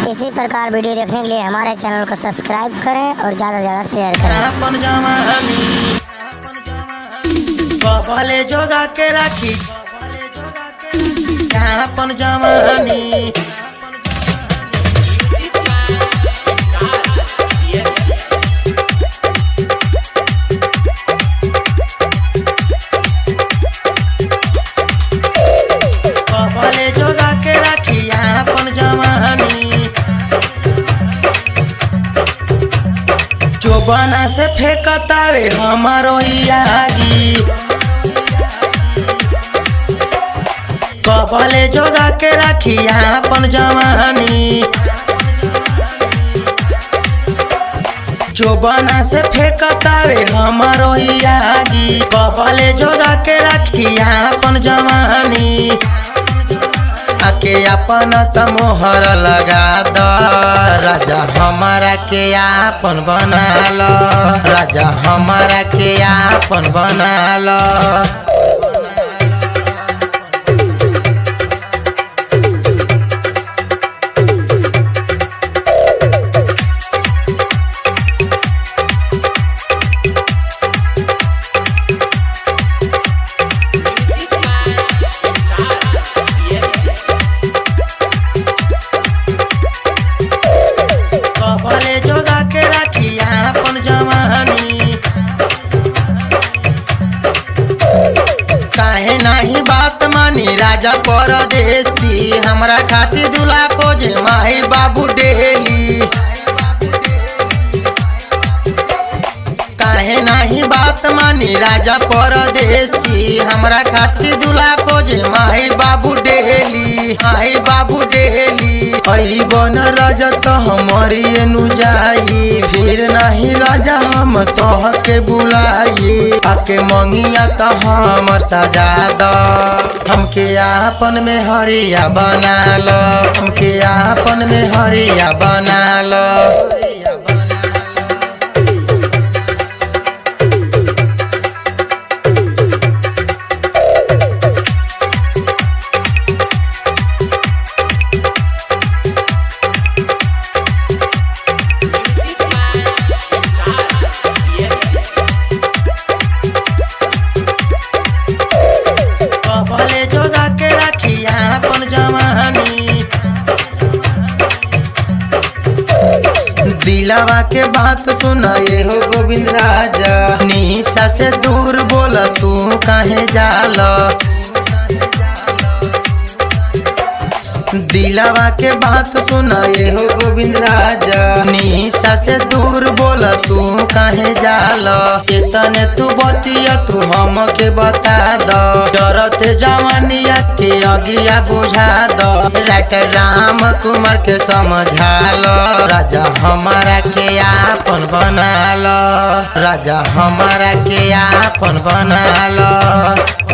इसी प्रकार वीडियो देखने के लिए हमारे चैनल को सब्सक्राइब करें और ज़्यादा से ज़्यादा शेयर करें। भले जोगा के राखी अपन जवानी भले जोगा के राखी अपन जवानी जोबना से फेंकतावे हमारो आगी कबले जोगा के राखी अपन जवानी जोबना से फेंकतावे हमारो आगी कबले जोगा के राखी अपन जवानी आके अपन त मोहर लगा द राजा हमारा के आपन बना लो राजा हमारा के आपन बना लो। भले जोगा के राखी अपन जवानी काहे नाही बात मानी राजा परदेसी हमरा खातिर दूल्हा खोजे माई बाबू डेली काहे नाही बात मानी राजा परदेसी हमरा खातिर दूल्हा खोजे माई बाबू डेली माई बाबू डेली आई बन राजा तो हमारी नु जाई फिर नहीं राजा हम तोह के बुलाई आके मंगिया तो हमर सजा दो हमके आपन में हरिया बना लो हमके आपन में हरिया बना लो। भले जोगा के राखी अपन जवानी दिलावा के बात सुना ये हो गोविंद राजा निशा से दूर बोला तू काहे जाला दिलावा के बात सुना ये हो गोविंद राजा निशा से दूर बोला तू काहे जाला इतने तू बतिया तू हमके बता दो डरते जवानिया के अगिया बुझा दो राइटर राम कुमार के समझा लो राजा हमारा के आपन बना लो राजा हमारा के आपन बना लो।